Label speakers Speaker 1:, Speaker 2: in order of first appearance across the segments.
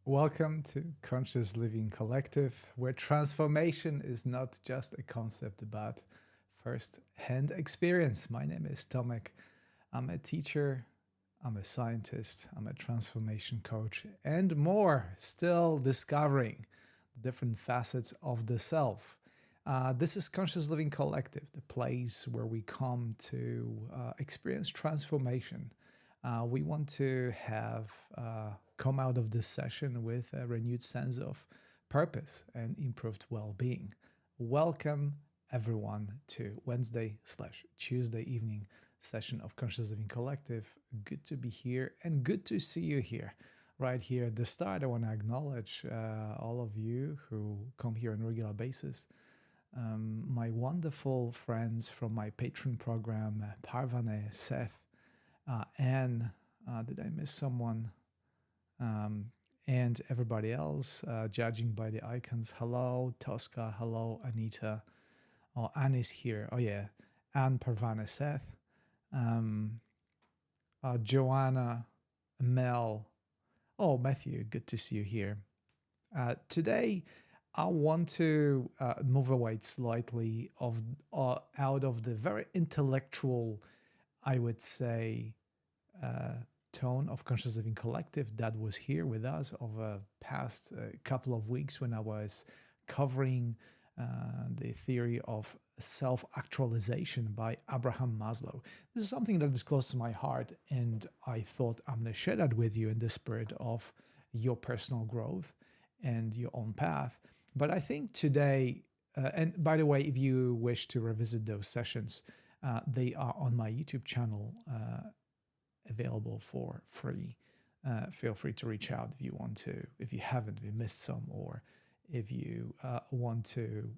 Speaker 1: Welcome to Conscious Living Collective, where transformation is not just a concept but first-hand experience. My name is Tomek. I'm a teacher, I'm a scientist, I'm a transformation coach, and more, still discovering different facets of the self. This is Conscious Living Collective, the place where we come to experience transformation. We want to have come out of this session with a renewed sense of purpose and improved well-being. Welcome everyone to Wednesday/Tuesday evening session of Conscious Living Collective. Good to be here and good to see you here. Right here at the start, I want to acknowledge all of you who come here on a regular basis. My wonderful friends from my Patreon program, Parvane, Seth, Anne, did I miss someone? And everybody else, judging by the icons. Hello, Tosca. Hello, Anita. Oh, Anne is here. Oh, yeah. Anne, Parvane, Seth. Joanna, Mel. Oh, Matthew, good to see you here. Today, I want to move away slightly out of the very intellectual, I would say, tone of Conscious Living Collective that was here with us over past couple of weeks when I was covering the theory of self-actualization by Abraham Maslow. This is something that is close to my heart, and I thought I'm going to share that with you in the spirit of your personal growth and your own path. But I think today, and by the way, if you wish to revisit those sessions, they are on my YouTube channel, available for free. Feel free to reach out if you want to, if you haven't, if you missed some, or if you want to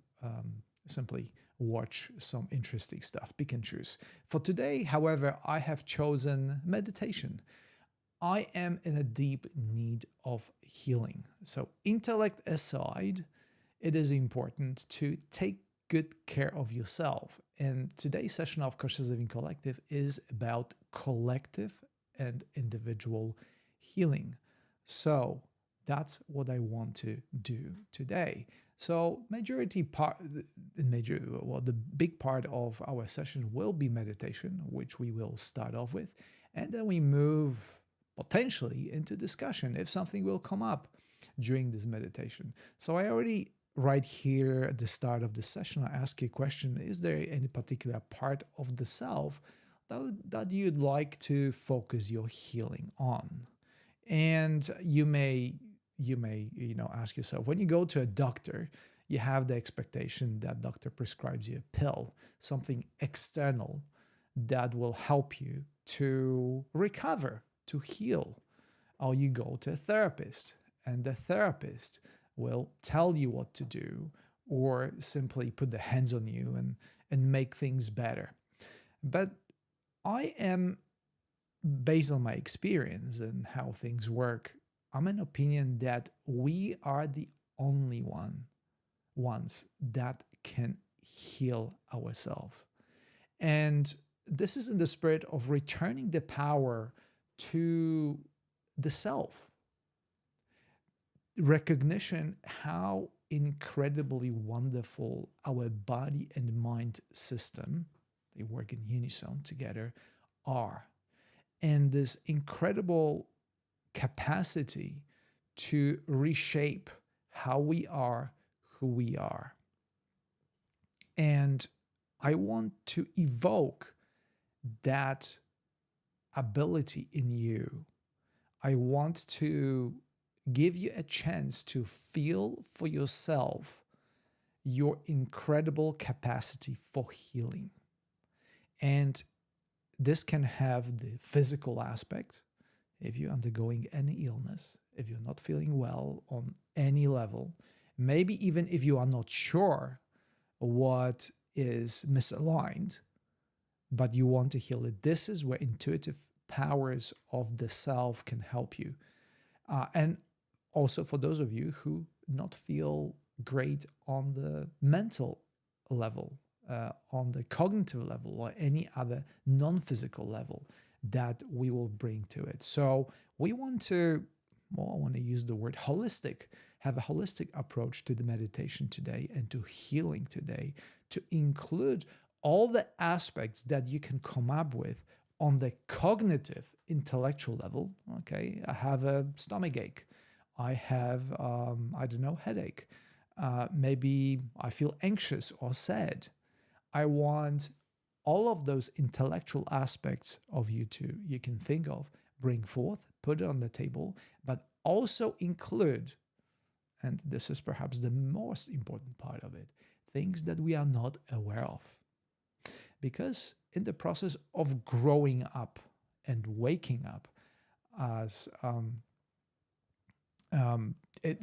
Speaker 1: simply watch some interesting stuff. Pick and choose. For today, however, I have chosen meditation. I am in a deep need of healing. So intellect aside, it is important to take good care of yourself. And today's session of Conscious Living Collective is about collective and individual healing. So that's what I want to do today. So the big part of our session will be meditation, which we will start off with. And then we move potentially into discussion if something will come up during this meditation. So I already right here at the start of the session, I ask you a question: is there any particular part of the self that you'd like to focus your healing on? And you may ask yourself, when you go to a doctor, you have the expectation that doctor prescribes you a pill, something external that will help you to recover, to heal. Or you go to a therapist, and the therapist will tell you what to do, or simply put the hands on you and make things better. But I am, based on my experience and how things work, I'm an opinion that we are the only ones that can heal ourselves. And this is in the spirit of returning the power to the self. Recognition how incredibly wonderful our body and mind system, they work in unison together, are. And this incredible capacity to reshape how we are, who we are. And I want to evoke that ability in you. I want to give you a chance to feel for yourself your incredible capacity for healing. And this can have the physical aspect. If you're undergoing any illness, if you're not feeling well on any level, maybe even if you are not sure what is misaligned, but you want to heal it, this is where intuitive powers of the self can help you. And also for those of you who not feel great on the mental level, on the cognitive level, or any other non-physical level that we will bring to it. So we want to well, I want to use the word holistic, have a holistic approach to the meditation today and to healing today, to include all the aspects that you can come up with on the cognitive, intellectual level. Okay, I have a stomach ache. I have, I don't know, headache. Maybe I feel anxious or sad. I want all of those intellectual aspects of you can think of, bring forth, put it on the table, but also include, and this is perhaps the most important part of it, things that we are not aware of. Because in the process of growing up and waking up, as in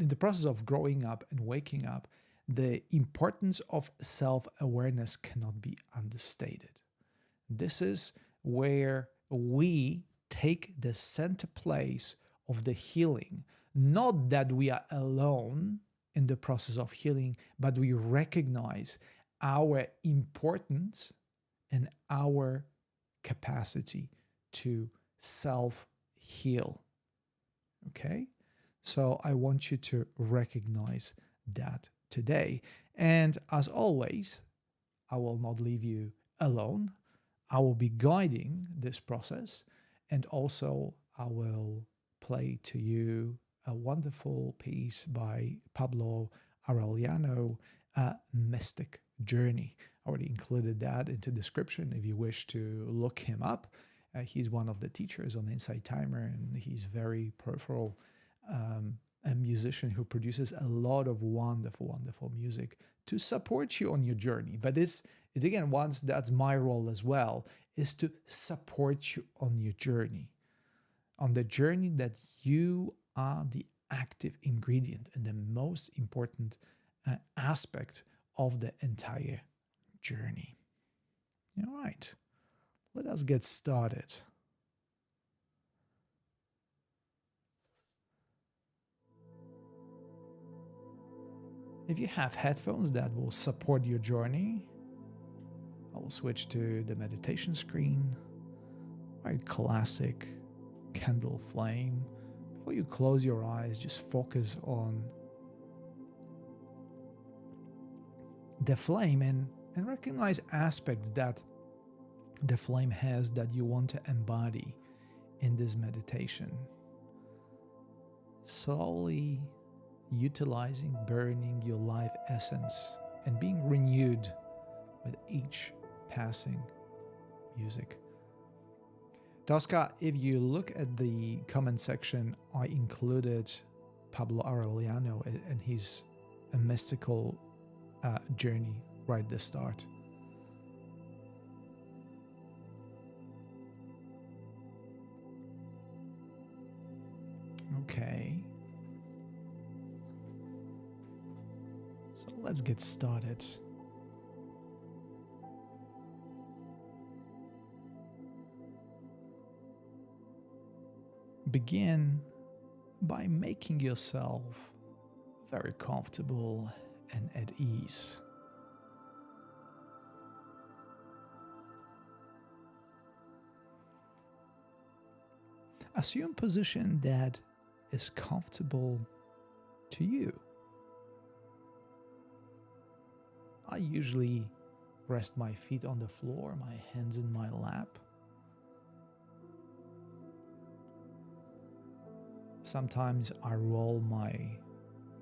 Speaker 1: the process of growing up and waking up, the importance of self-awareness cannot be understated. This is where we take the center place of the healing. Not that we are alone in the process of healing, but we recognize our importance and our capacity to self-heal. Okay? So I want you to recognize that today. And as always, I will not leave you alone. I will be guiding this process, and also I will play to you a wonderful piece by Pablo Aureliano, A Mystic Journey. I already included that into the description if you wish to look him up. He's one of the teachers on Insight Timer, and he's very peripheral, a musician who produces a lot of wonderful, wonderful music to support you on your journey. But it's again, once that's my role as well, is to support you on your journey, on the journey that you are the active ingredient and the most important aspect of the entire journey. All right, let us get started. If you have headphones that will support your journey, I will switch to the meditation screen. Very classic candle flame. Before you close your eyes, just focus on the flame and recognize aspects that the flame has that you want to embody in this meditation. Slowly utilizing, burning your life essence and being renewed with each passing music. Tosca, if you look at the comment section, I included Pablo Aureliano and his A Mystical Journey right at the start. Okay. So let's get started. Begin by making yourself very comfortable and at ease. Assume a position that is comfortable to you. I usually rest my feet on the floor, my hands in my lap. Sometimes I roll my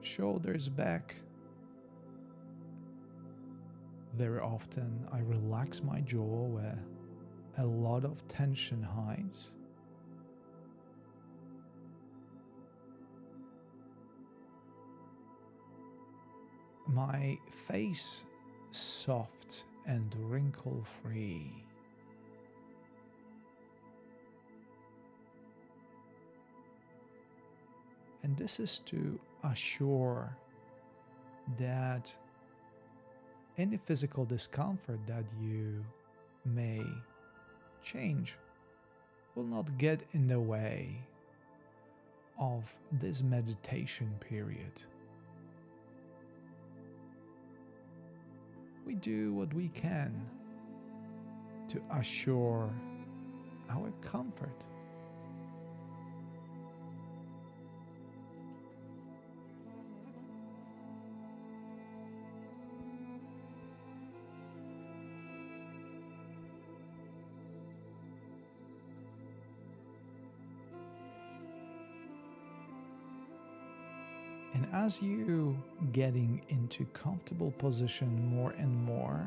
Speaker 1: shoulders back. Very often I relax my jaw where a lot of tension hides. My face soft and wrinkle-free. And this is to assure that any physical discomfort that you may change will not get in the way of this meditation period. We do what we can to assure our comfort. And as you getting into comfortable position more and more,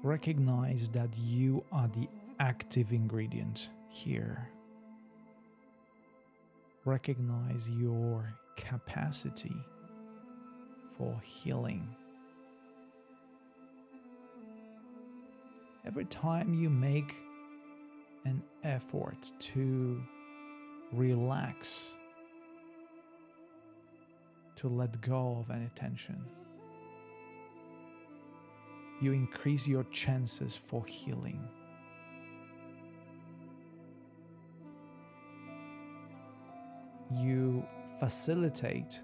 Speaker 1: recognize that you are the active ingredient here. Recognize your capacity for healing. Every time you make an effort to relax, to let go of any tension, you increase your chances for healing. You facilitate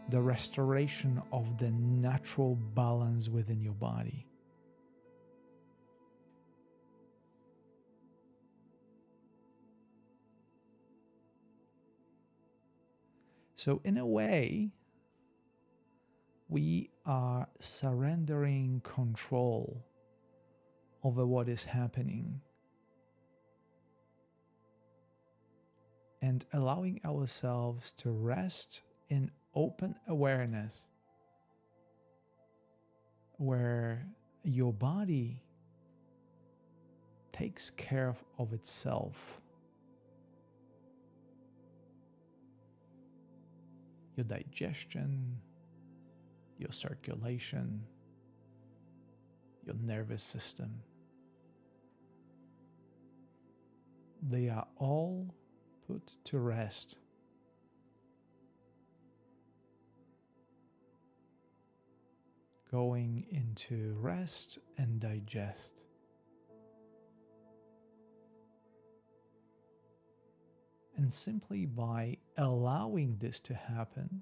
Speaker 1: the restoration of the natural balance within your body. So in a way, we are surrendering control over what is happening and allowing ourselves to rest in open awareness, where your body takes care of itself. Your digestion, your circulation, your nervous system, they are all put to rest. Going into rest and digest. And simply by allowing this to happen,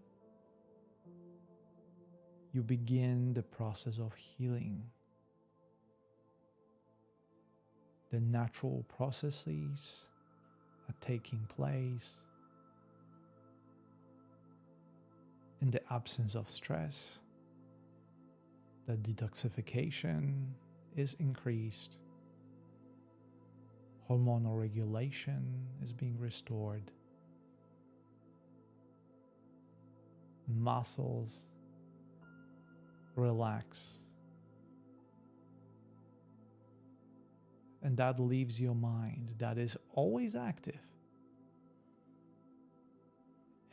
Speaker 1: you begin the process of healing. The natural processes are taking place in the absence of stress. The detoxification is increased. Hormonal regulation is being restored. Muscles relax. And that leaves your mind that is always active.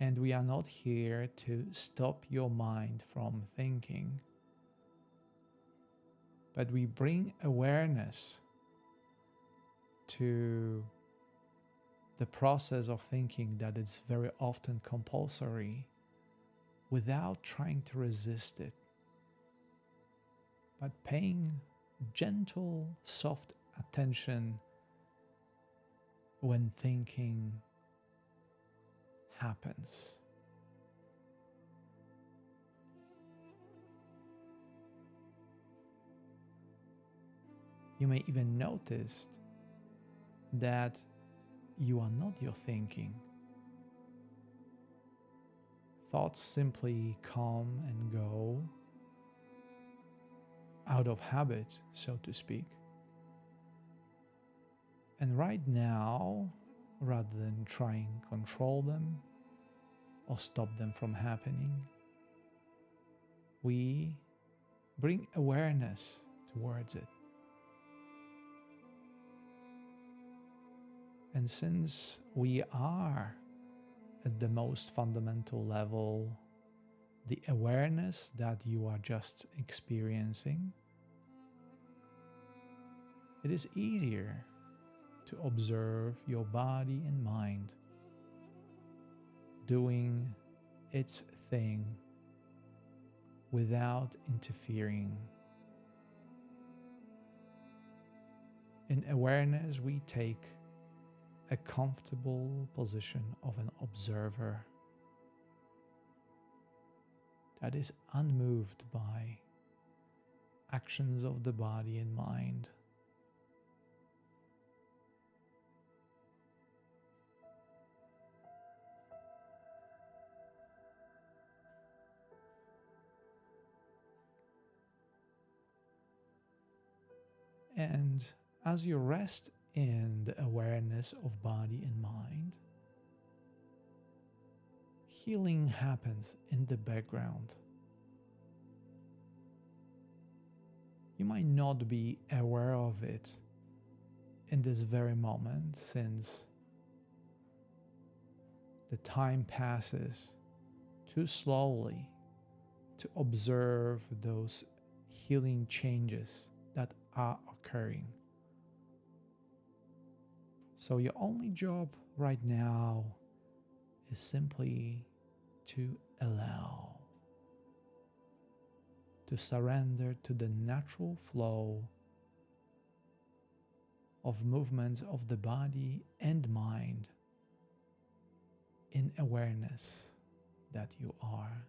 Speaker 1: And we are not here to stop your mind from thinking, but we bring awareness to the process of thinking that is very often compulsory without trying to resist it, but paying gentle, soft attention when thinking happens. You may even notice that you are not your thinking. Thoughts simply come and go out of habit, so to speak. And right now, rather than trying to control them or stop them from happening, we bring awareness towards it. And since we are at the most fundamental level, the awareness that you are just experiencing, it is easier to observe your body and mind doing its thing without interfering. In awareness, we take a comfortable position of an observer that is unmoved by actions of the body and mind. And as you rest in the awareness of body and mind, healing happens in the background. You might not be aware of it in this very moment, since the time passes too slowly to observe those healing changes that are occurring. So your only job right now is simply to allow, to surrender to the natural flow of movements of the body and mind in awareness that you are.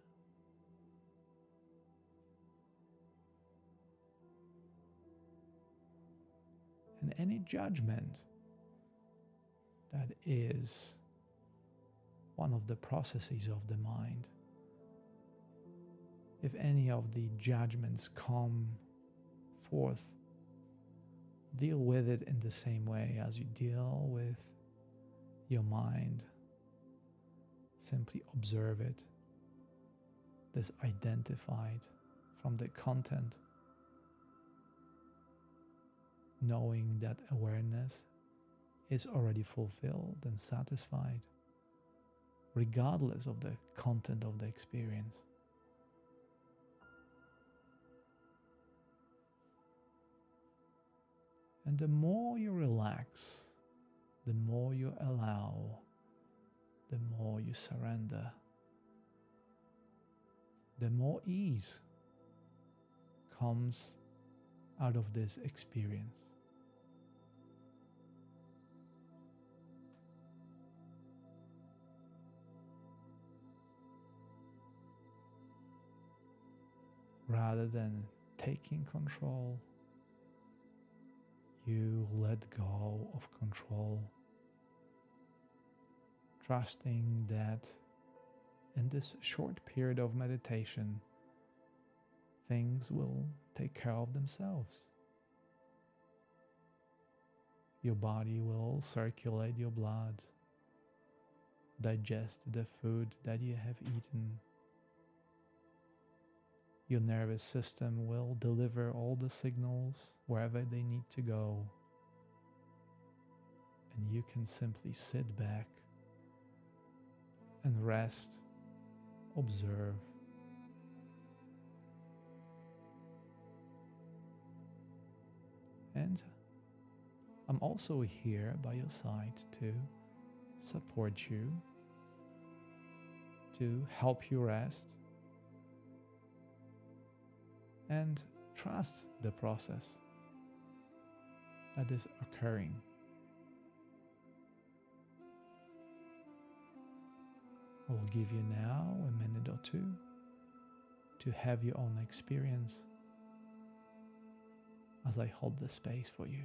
Speaker 1: And any judgment that is one of the processes of the mind, if any of the judgments come forth, deal with it in the same way as you deal with your mind. Simply observe it, disidentified from the content, knowing that awareness is already fulfilled and satisfied, regardless of the content of the experience. And the more you relax, the more you allow, the more you surrender, the more ease comes out of this experience. Rather than taking control, you let go of control, trusting that in this short period of meditation, things will take care of themselves. Your body will circulate your blood, digest the food that you have eaten. Your nervous system will deliver all the signals wherever they need to go. And you can simply sit back and rest, observe. And I'm also here by your side to support you, to help you rest, and trust the process that is occurring. I will give you now a minute or two to have your own experience as I hold the space for you.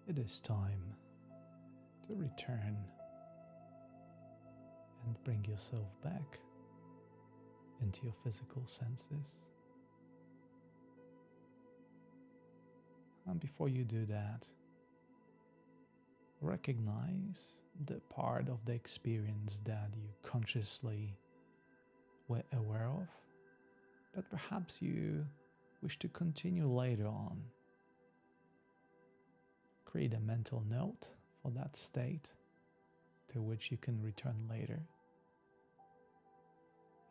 Speaker 1: it is time to return and bring yourself back into your physical senses. And before you do that, recognize the part of the experience that you consciously were aware of, but perhaps you wish to continue later on. Create a mental note for that state to which you can return later.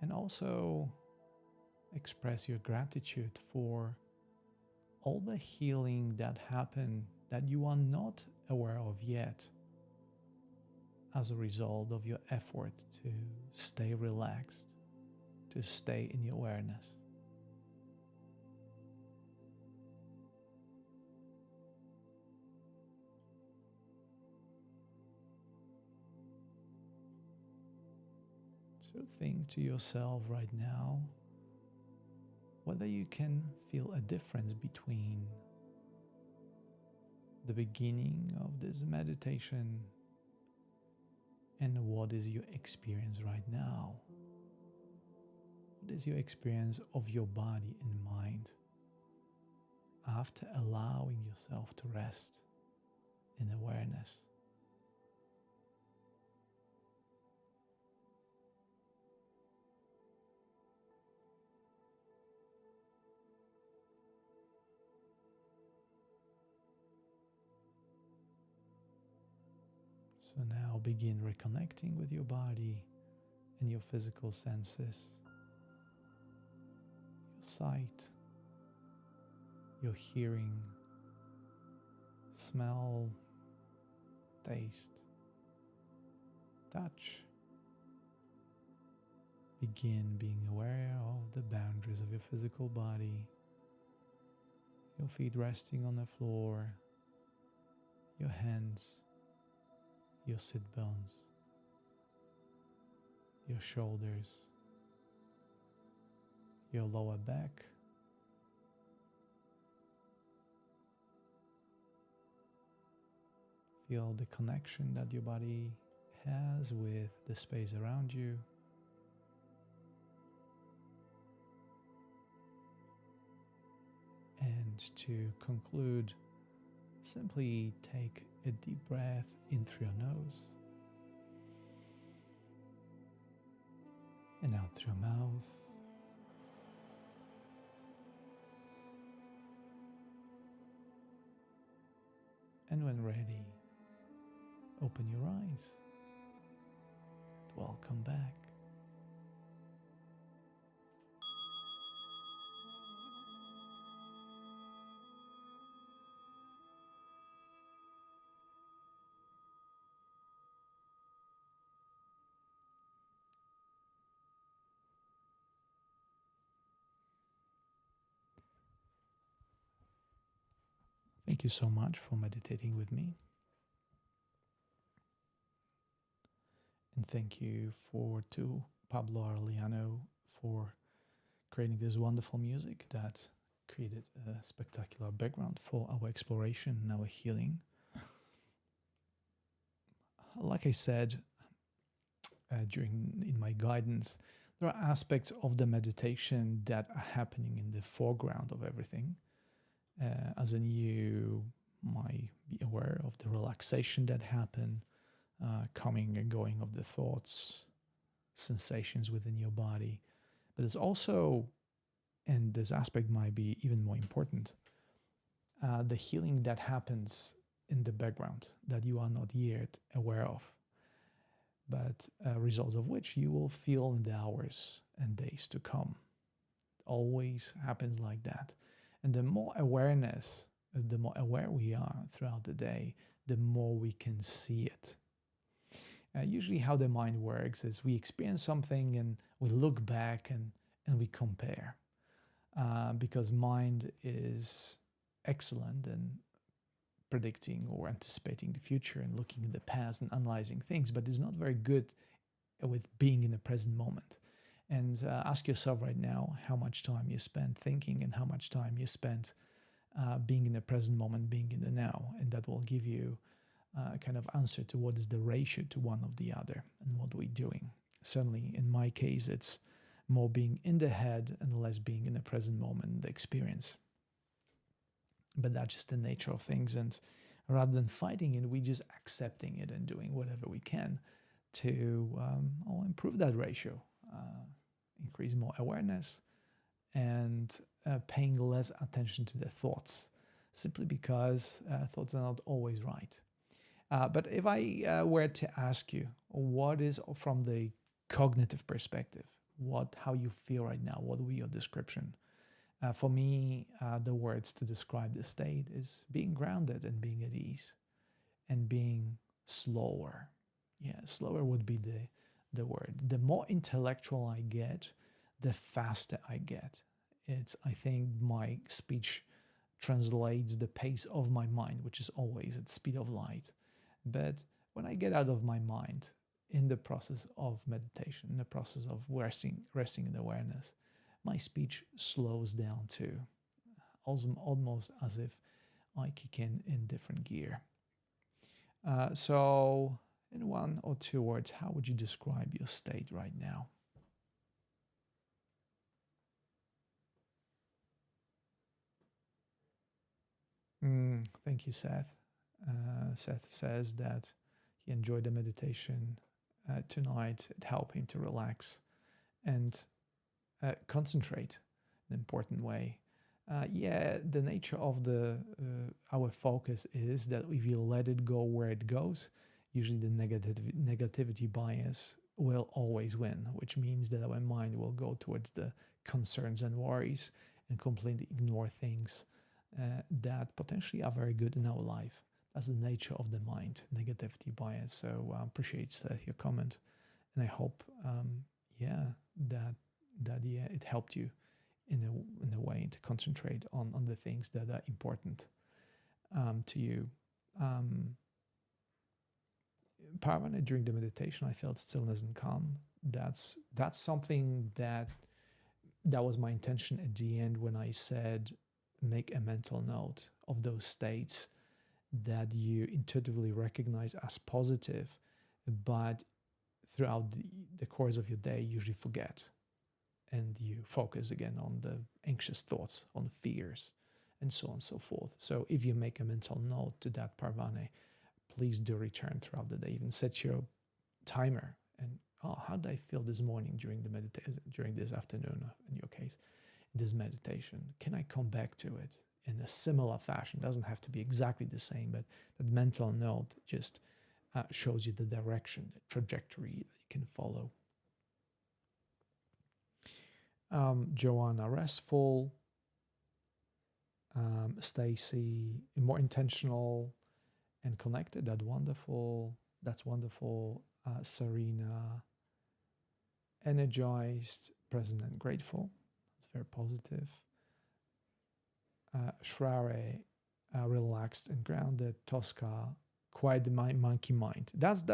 Speaker 1: And also express your gratitude for all the healing that happened that you are not aware of yet as a result of your effort to stay relaxed, to stay in your awareness. So think to yourself right now whether you can feel a difference between the beginning of this meditation and what is your experience right now. What is your experience of your body and mind after allowing yourself to rest in awareness? So now begin reconnecting with your body and your physical senses, your sight, your hearing, smell, taste, touch. Begin being aware of the boundaries of your physical body, your feet resting on the floor, your hands, your sit bones, your shoulders, your lower back, feel the connection that your body has with the space around you. And to conclude, simply take a deep breath in through your nose and out through your mouth. And when ready, open your eyes. Welcome back. Thank you so much for meditating with me. And thank you to Pablo Arellano for creating this wonderful music that created a spectacular background for our exploration and our healing. Like I said in my guidance, there are aspects of the meditation that are happening in the foreground of everything. As in, you might be aware of the relaxation that happen, coming and going of the thoughts, sensations within your body. But there's also, and this aspect might be even more important, the healing that happens in the background that you are not yet aware of, but results of which you will feel in the hours and days to come. It always happens like that. And the more awareness, the more aware we are throughout the day, the more we can see it. Usually how the mind works is we experience something and we look back and we compare. Because mind is excellent in predicting or anticipating the future and looking in the past and analyzing things, but it's not very good with being in the present moment. And ask yourself right now how much time you spend thinking and how much time you spend being in the present moment, being in the now, and that will give you a kind of answer to what is the ratio to one of the other and what we're doing. Certainly, in my case, it's more being in the head and less being in the present moment, the experience. But that's just the nature of things. And rather than fighting it, we just accepting it and doing whatever we can to improve that ratio, increase more awareness, and paying less attention to the thoughts, simply because thoughts are not always right. But if I were to ask you, what is from the cognitive perspective, how you feel right now, what would be your description? For me, the words to describe the state is being grounded and being at ease and being slower. Yeah, slower would be the word. The more intellectual I get, the faster I get. I think my speech translates the pace of my mind, which is always at speed of light. But when I get out of my mind in the process of meditation, in the process of resting in awareness, my speech slows down too, almost as if I kick in different gear. So in one or two words, how would you describe your state right now? Thank you, Seth. Seth says that he enjoyed the meditation tonight. It helped him to relax and concentrate in an important way. The nature of our focus is that if you let it go where it goes, usually the negativity bias will always win, which means that our mind will go towards the concerns and worries and completely ignore things that potentially are very good in our life. That's the nature of the mind, negativity bias. So I appreciate, Seth, your comment, and I hope, that it helped you in a way to concentrate on the things that are important to you. Paravana, during the meditation, I felt stillness and calm. That's something that was my intention at the end when I said make a mental note of those states that you intuitively recognize as positive, but throughout the course of your day you usually forget, and you focus again on the anxious thoughts, on fears, and so on and so forth. So if you make a mental note to that parvane, please do return throughout the day. Even set your timer and, how did I feel this morning during the meditation, during this afternoon, in your case, this meditation? Can I come back to it in a similar fashion? It doesn't have to be exactly the same, but that mental note just shows you the direction, the trajectory that you can follow. Joanna, restful. Stacy, more intentional and connected. That's wonderful. Serena, energized, present, and grateful. That's very positive. Shrare, relaxed and grounded. Tosca, quiet the monkey mind. That's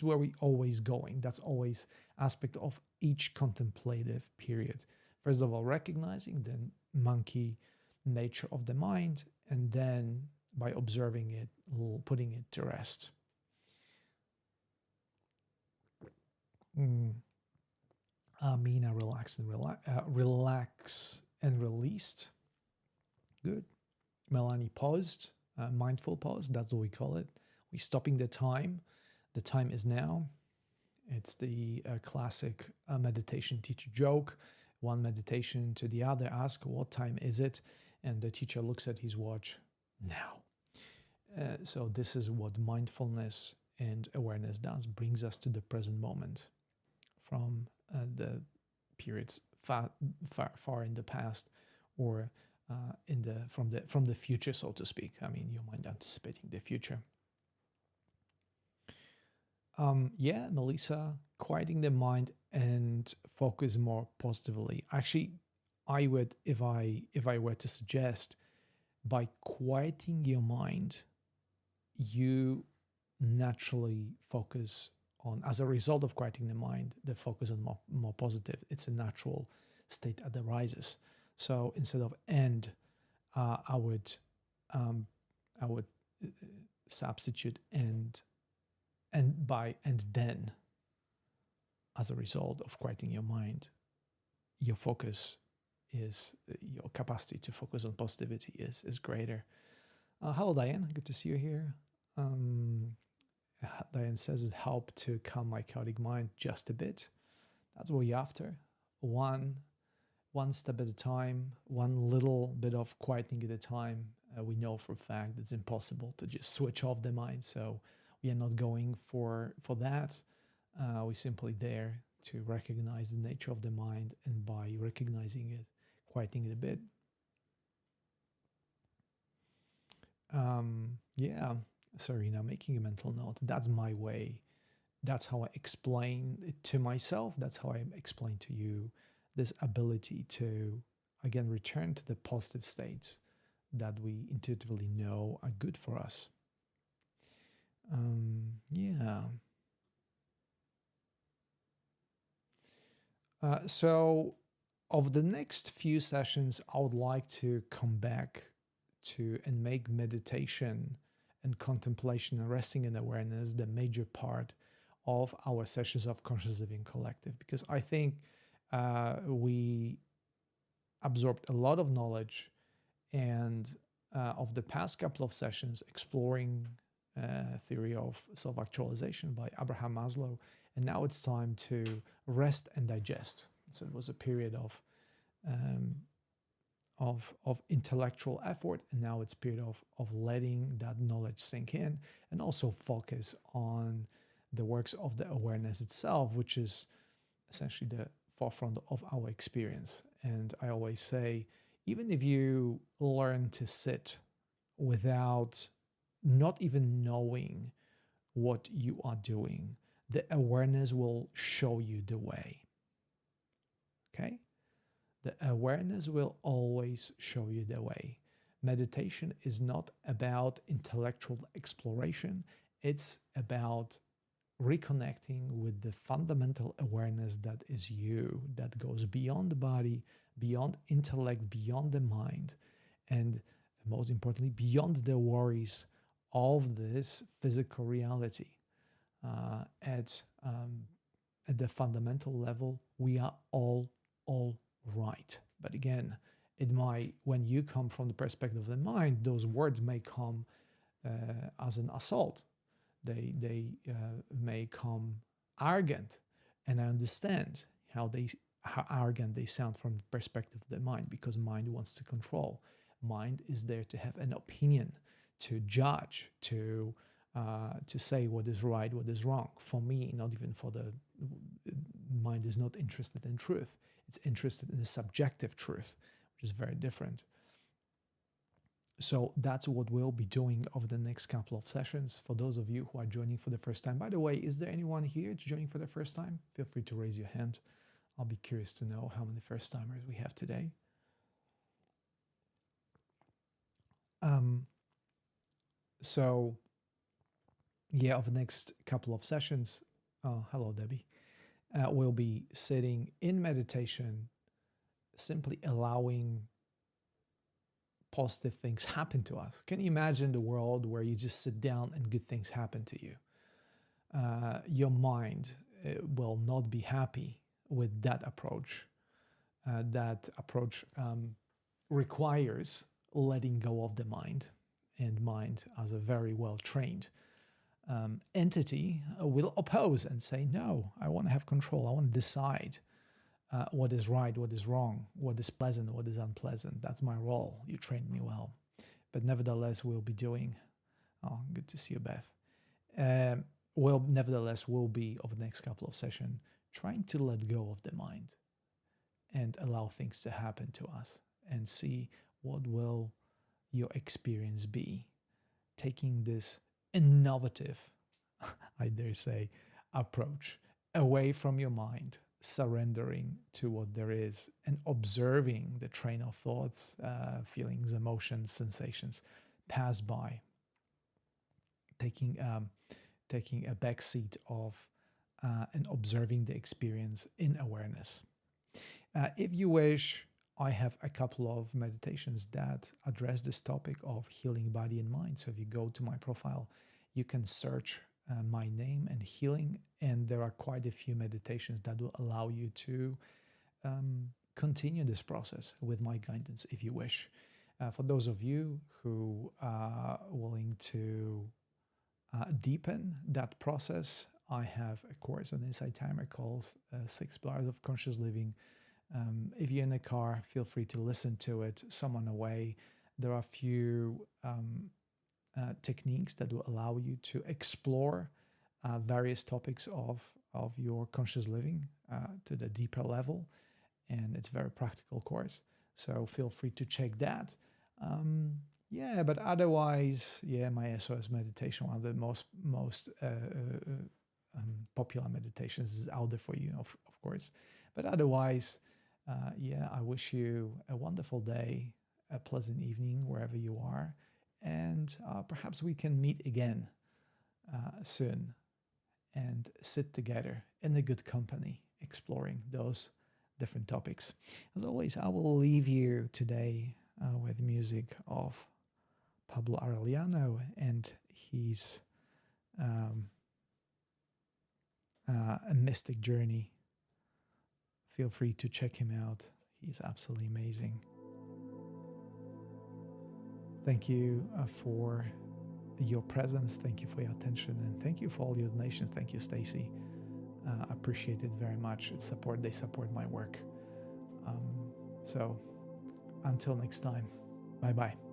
Speaker 1: where we always going. That's always aspect of each contemplative period. First of all, recognizing the monkey nature of the mind, and then by observing it, putting it to rest. Mina, relax and released. Good. Melanie, paused. Mindful pause. That's what we call it. We're stopping the time. The time is now. It's the classic meditation teacher joke. One meditation to the other, ask, what time is it? And the teacher looks at his watch. Now. So this is what mindfulness and awareness does. Brings us to the present moment from the periods far in the past, or from the future, so to speak. I mean, your mind anticipating the future. Melissa, quieting the mind and focus more positively. Actually, I would, if I were to suggest, by quieting your mind, you naturally focus on, as a result of quieting the mind, the focus on more positive. It's a natural state that arises. So instead of I would um, I would substitute and then, as a result of quieting your mind, your focus is your capacity to focus on positivity is greater. Hello, Diane. Good to see you here. Um, Diane says it helped to calm my chaotic mind just a bit. That's what you're after. One step at a time, one little bit of quieting at a time. We know for a fact it's impossible to just switch off the mind, so we are not going for that. We're simply there to recognize the nature of the mind, and by recognizing it, quieting it a bit. Yeah, sorry, now making a mental note. That's my way. That's how I explain it to myself. That's how I explain to you this ability to, again, return to the positive states that we intuitively know are good for us. Yeah. So, of the next few sessions, I would like to come back to and make meditation and contemplation and resting in awareness the major part of our sessions of Conscious Living Collective, because I think we absorbed a lot of knowledge and of the past couple of sessions exploring theory of self-actualization by Abraham Maslow, and now it's time to rest and digest. So it was a period um, of intellectual effort, and now it's a period of letting that knowledge sink in, and also focus on the works of the awareness itself, which is essentially the forefront of our experience. And I always say, even if you learn to sit without not even knowing what you are doing, the awareness will show you the way. Okay? The awareness will always show you the way. Meditation is not about intellectual exploration, it's about reconnecting with the fundamental awareness that is you, that goes beyond the body, beyond intellect, beyond the mind, and most importantly, beyond the worries of this physical reality. At the fundamental level, we are all right. But again, it might, when you come from the perspective of the mind, those words may come as an assault. They may come arrogant, and I understand how arrogant they sound from the perspective of the mind, because mind wants to control. Mind is there to have an opinion, to judge, to say what is right, what is wrong. For me, not even for the mind is not interested in truth. It's interested in the subjective truth, which is very different. So that's what we'll be doing over the next couple of sessions. For those of you who are joining for the first time, by the way, is there anyone here joining for the first time? Feel free to raise your hand. I'll be curious to know how many first timers we have today. So yeah, over the next couple of sessions, hello, Debbie, we'll be sitting in meditation, simply allowing positive things happen to us. Can you imagine the world where you just sit down and good things happen to you? Your mind will not be happy with that approach. That approach requires letting go of the mind, and mind, as a very well trained entity, will oppose and say, no, I want to have control. I want to decide what is right, what is wrong, what is pleasant, what is unpleasant. That's my role. You trained me well. But nevertheless, we'll be doing, oh, good to see you, Beth. We'll be, over the next couple of sessions, trying to let go of the mind and allow things to happen to us, and see what will your experience be. Taking this innovative, I dare say, approach away from your mind, surrendering to what there is, and observing the train of thoughts, feelings, emotions, sensations pass by. Taking a back seat of and observing the experience in awareness. If you wish, I have a couple of meditations that address this topic of healing body and mind. So if you go to my profile, you can search my name and healing, and there are quite a few meditations that will allow you to continue this process with my guidance if you wish. For those of you who are willing to deepen that process, I have a course on Insight Timer called 6 Pillars of Conscious Living. If you're in a car, feel free to listen to it. Someone away. There are a few techniques that will allow you to explore various topics of your conscious living to the deeper level. And it's a very practical course. So feel free to check that. Yeah, but otherwise, yeah, my SOS meditation, one of the most popular meditations, is out there for you, of course. But otherwise, yeah, I wish you a wonderful day, a pleasant evening wherever you are, and perhaps we can meet again soon and sit together in a good company, exploring those different topics. As always, I will leave you today with music of Pablo Arellano and his A Mystic Journey. Feel free to check him out. He's absolutely amazing. Thank you for your presence. Thank you for your attention. And thank you for all your donations. Thank you, Stacy. I appreciate it very much. They support my work. So until next time, bye-bye.